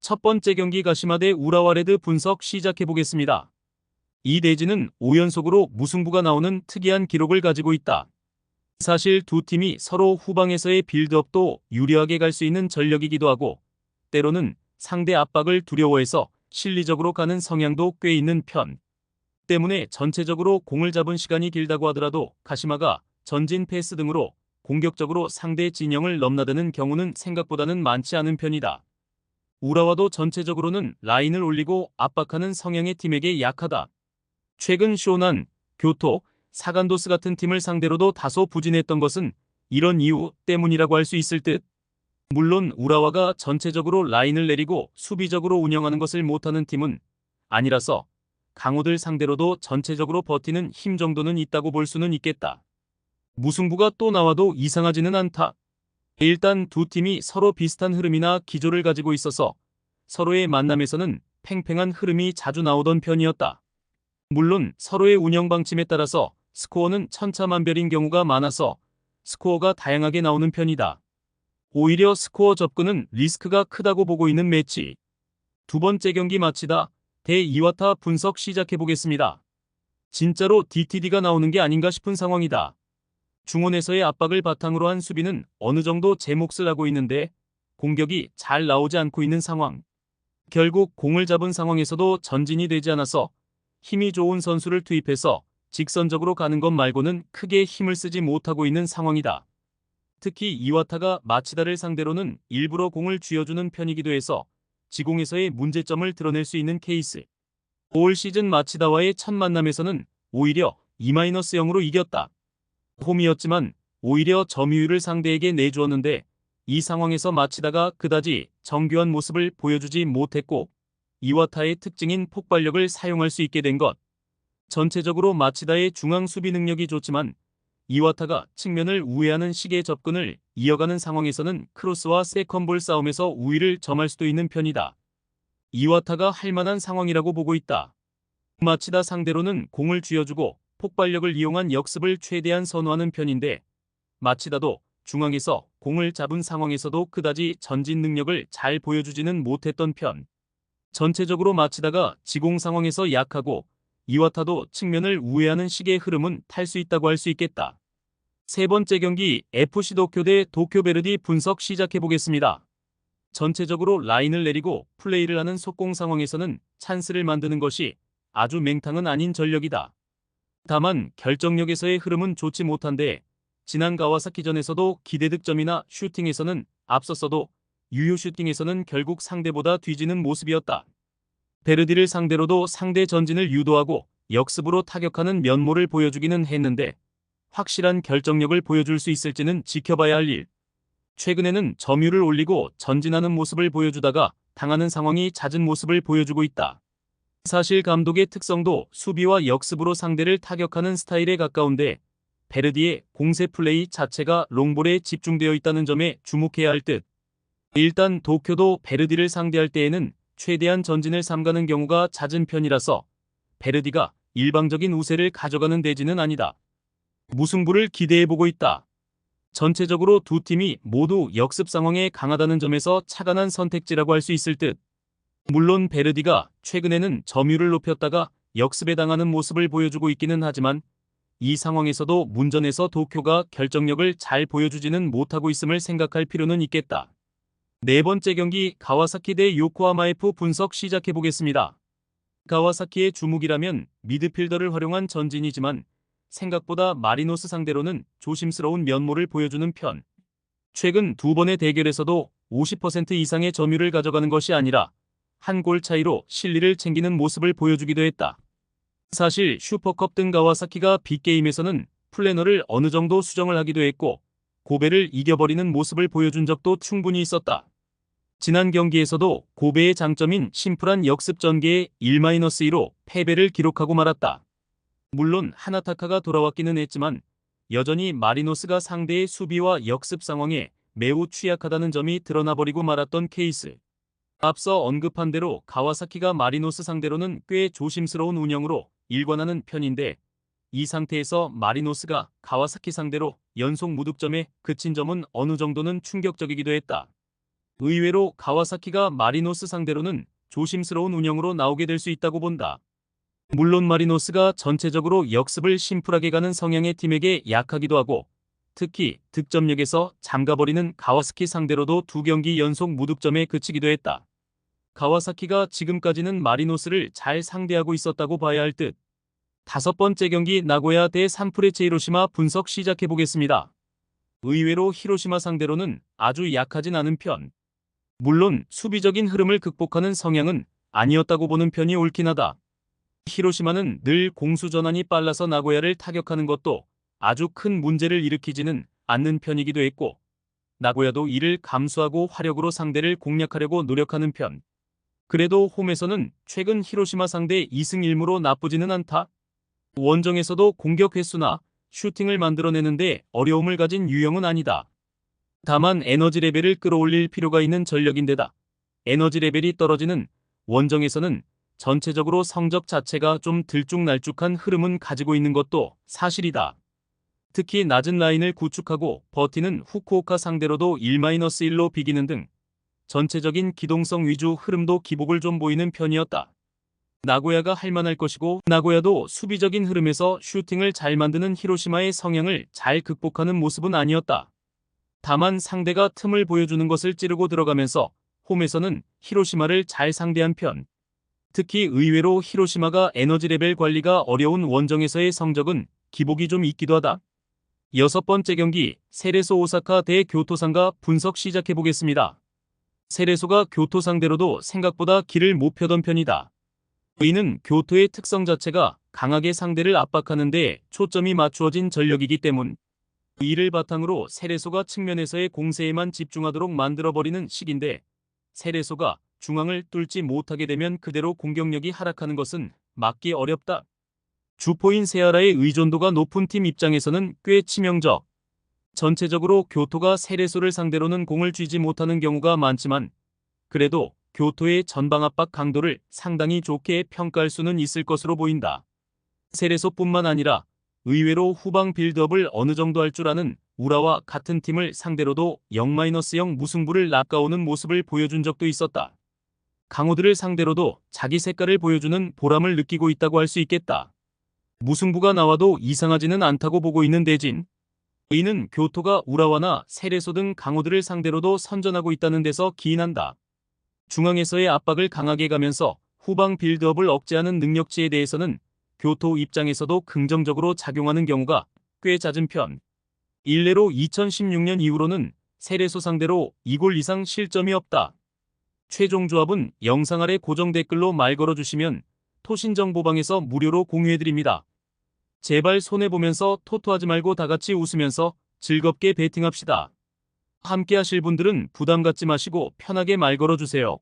첫 번째 경기 가시마 대 우라와 레드 분석 시작해 보겠습니다. 이 대진은 5연속으로 무승부가 나오는 특이한 기록을 가지고 있다. 사실 두 팀이 서로 후방에서의 빌드업도 유리하게 갈 수 있는 전력이기도 하고, 때로는 상대 압박을 두려워해서 실리적으로 가는 성향도 꽤 있는 편. 때문에 전체적으로 공을 잡은 시간이 길다고 하더라도 가시마가 전진 패스 등으로 공격적으로 상대 진영을 넘나드는 경우는 생각보다는 많지 않은 편이다. 우라와도 전체적으로는 라인을 올리고 압박하는 성향의 팀에게 약하다. 최근 쇼난, 교토, 사간도스 같은 팀을 상대로도 다소 부진했던 것은 이런 이유 때문이라고 할 수 있을 듯. 물론 우라와가 전체적으로 라인을 내리고 수비적으로 운영하는 것을 못하는 팀은 아니라서 강호들 상대로도 전체적으로 버티는 힘 정도는 있다고 볼 수는 있겠다. 무승부가 또 나와도 이상하지는 않다. 일단 두 팀이 서로 비슷한 흐름이나 기조를 가지고 있어서 서로의 만남에서는 팽팽한 흐름이 자주 나오던 편이었다. 물론 서로의 운영 방침에 따라서 스코어는 천차만별인 경우가 많아서 스코어가 다양하게 나오는 편이다. 오히려 스코어 접근은 리스크가 크다고 보고 있는 매치. 두 번째 경기 마치다 대 이와타 분석 시작해 보겠습니다. 진짜로 DTD가 나오는 게 아닌가 싶은 상황이다. 중원에서의 압박을 바탕으로 한 수비는 어느 정도 제 몫을 하고 있는데 공격이 잘 나오지 않고 있는 상황. 결국 공을 잡은 상황에서도 전진이 되지 않아서 힘이 좋은 선수를 투입해서 직선적으로 가는 것 말고는 크게 힘을 쓰지 못하고 있는 상황이다. 특히 이와타가 마치다를 상대로는 일부러 공을 쥐어주는 편이기도 해서 지공에서의 문제점을 드러낼 수 있는 케이스. 올 시즌 마치다와의 첫 만남에서는 오히려 2-0으로 이겼다. 홈이었지만 오히려 점유율을 상대에게 내주었는데 이 상황에서 마치다가 그다지 정교한 모습을 보여주지 못했고 이와타의 특징인 폭발력을 사용할 수 있게 된 것. 전체적으로 마치다의 중앙 수비 능력이 좋지만 이와타가 측면을 우회하는 식의 접근을 이어가는 상황에서는 크로스와 세컨볼 싸움에서 우위를 점할 수도 있는 편이다. 이와타가 할 만한 상황이라고 보고 있다. 마치다 상대로는 공을 쥐어주고 폭발력을 이용한 역습을 최대한 선호하는 편인데 마치다도 중앙에서 공을 잡은 상황에서도 그다지 전진 능력을 잘 보여주지는 못했던 편. 전체적으로 마치다가 지공 상황에서 약하고 이와타도 측면을 우회하는 식의 흐름은 탈 수 있다고 할 수 있겠다. 세 번째 경기 FC 도쿄 대 도쿄 베르디 분석 시작해 보겠습니다. 전체적으로 라인을 내리고 플레이를 하는 속공 상황에서는 찬스를 만드는 것이 아주 맹탕은 아닌 전력이다. 다만 결정력에서의 흐름은 좋지 못한데 지난 가와사키전에서도 기대 득점이나 슈팅에서는 앞섰어도 유효 슈팅에서는 결국 상대보다 뒤지는 모습이었다. 베르디를 상대로도 상대 전진을 유도하고 역습으로 타격하는 면모를 보여주기는 했는데 확실한 결정력을 보여줄 수 있을지는 지켜봐야 할 일. 최근에는 점유율을 올리고 전진하는 모습을 보여주다가 당하는 상황이 잦은 모습을 보여주고 있다. 사실 감독의 특성도 수비와 역습으로 상대를 타격하는 스타일에 가까운데 베르디의 공세 플레이 자체가 롱볼에 집중되어 있다는 점에 주목해야 할 듯. 일단 도쿄도 베르디를 상대할 때에는 최대한 전진을 삼가는 경우가 잦은 편이라서 베르디가 일방적인 우세를 가져가는 대진은 아니다. 무승부를 기대해보고 있다. 전체적으로 두 팀이 모두 역습 상황에 강하다는 점에서 착안한 선택지라고 할 수 있을 듯. 물론 베르디가 최근에는 점유율을 높였다가 역습에 당하는 모습을 보여주고 있기는 하지만 이 상황에서도 문전에서 도쿄가 결정력을 잘 보여주지는 못하고 있음을 생각할 필요는 있겠다. 네 번째 경기 가와사키 대 요코하마 F 분석 시작해 보겠습니다. 가와사키의 주목이라면 미드필더를 활용한 전진이지만 생각보다 마리노스 상대로는 조심스러운 면모를 보여주는 편. 최근 두 번의 대결에서도 50% 이상의 점유율을 가져가는 것이 아니라 한 골 차이로 실리를 챙기는 모습을 보여주기도 했다. 사실 슈퍼컵 등 가와사키가 빅게임에서는 플래너를 어느 정도 수정을 하기도 했고 고베를 이겨버리는 모습을 보여준 적도 충분히 있었다. 지난 경기에서도 고베의 장점인 심플한 역습 전개에 1-2로 패배를 기록하고 말았다. 물론 하나타카가 돌아왔기는 했지만 여전히 마리노스가 상대의 수비와 역습 상황에 매우 취약하다는 점이 드러나버리고 말았던 케이스. 앞서 언급한 대로 가와사키가 마리노스 상대로는 꽤 조심스러운 운영으로 일관하는 편인데 이 상태에서 마리노스가 가와사키 상대로 연속 무득점에 그친 점은 어느 정도는 충격적이기도 했다. 의외로 가와사키가 마리노스 상대로는 조심스러운 운영으로 나오게 될 수 있다고 본다. 물론 마리노스가 전체적으로 역습을 심플하게 가는 성향의 팀에게 약하기도 하고, 특히 득점력에서 잠가버리는 가와사키 상대로도 2경기 연속 무득점에 그치기도 했다. 가와사키가 지금까지는 마리노스를 잘 상대하고 있었다고 봐야 할 듯. 5번째 경기 나고야 대 산프레체 히로시마 분석 시작해보겠습니다. 의외로 히로시마 상대로는 아주 약하진 않은 편. 물론 수비적인 흐름을 극복하는 성향은 아니었다고 보는 편이 옳긴 하다. 히로시마는 늘 공수 전환이 빨라서 나고야를 타격하는 것도 아주 큰 문제를 일으키지는 않는 편이기도 했고, 나고야도 이를 감수하고 화력으로 상대를 공략하려고 노력하는 편. 그래도 홈에서는 최근 히로시마 상대 2승 1무로 나쁘지는 않다. 원정에서도 공격 횟수나 슈팅을 만들어내는데 어려움을 가진 유형은 아니다. 다만 에너지 레벨을 끌어올릴 필요가 있는 전력인데다 에너지 레벨이 떨어지는 원정에서는 전체적으로 성적 자체가 좀 들쭉날쭉한 흐름은 가지고 있는 것도 사실이다. 특히 낮은 라인을 구축하고 버티는 후쿠오카 상대로도 1-1로 비기는 등 전체적인 기동성 위주 흐름도 기복을 좀 보이는 편이었다. 나고야가 할만할 것이고, 나고야도 수비적인 흐름에서 슈팅을 잘 만드는 히로시마의 성향을 잘 극복하는 모습은 아니었다. 다만 상대가 틈을 보여주는 것을 찌르고 들어가면서 홈에서는 히로시마를 잘 상대한 편. 특히 의외로 히로시마가 에너지 레벨 관리가 어려운 원정에서의 성적은 기복이 좀 있기도 하다. 6번째 경기 세레소 오사카 대 교토 상가 분석 시작해보겠습니다. 세레소가 교토 상대로도 생각보다 길을 못 펴던 편이다. 이는 교토의 특성 자체가 강하게 상대를 압박하는 데 초점이 맞추어진 전력이기 때문. 이를 바탕으로 세레소가 측면에서의 공세에만 집중하도록 만들어버리는 식인데, 세레소가 중앙을 뚫지 못하게 되면 그대로 공격력이 하락하는 것은 막기 어렵다. 주포인 세아라의 의존도가 높은 팀 입장에서는 꽤 치명적. 전체적으로 교토가 세레소를 상대로는 공을 쥐지 못하는 경우가 많지만, 그래도 교토의 전방 압박 강도를 상당히 좋게 평가할 수는 있을 것으로 보인다. 세레소뿐만 아니라 의외로 후방 빌드업을 어느 정도 할 줄 아는 우라와 같은 팀을 상대로도 0-0 무승부를 낚아오는 모습을 보여준 적도 있었다. 강호들을 상대로도 자기 색깔을 보여주는 보람을 느끼고 있다고 할 수 있겠다. 무승부가 나와도 이상하지는 않다고 보고 있는 대진. 이는 교토가 우라와나 세레소 등 강호들을 상대로도 선전하고 있다는 데서 기인한다. 중앙에서의 압박을 강하게 가면서 후방 빌드업을 억제하는 능력치에 대해서는 교토 입장에서도 긍정적으로 작용하는 경우가 꽤 잦은 편. 일례로 2016년 이후로는 세레소 상대로 2골 이상 실점이 없다. 최종 조합은 영상 아래 고정 댓글로 말 걸어주시면 토신정보방에서 무료로 공유해드립니다. 제발 손해보면서 토토하지 말고 다같이 웃으면서 즐겁게 베팅합시다. 함께 하실 분들은 부담 갖지 마시고 편하게 말 걸어주세요.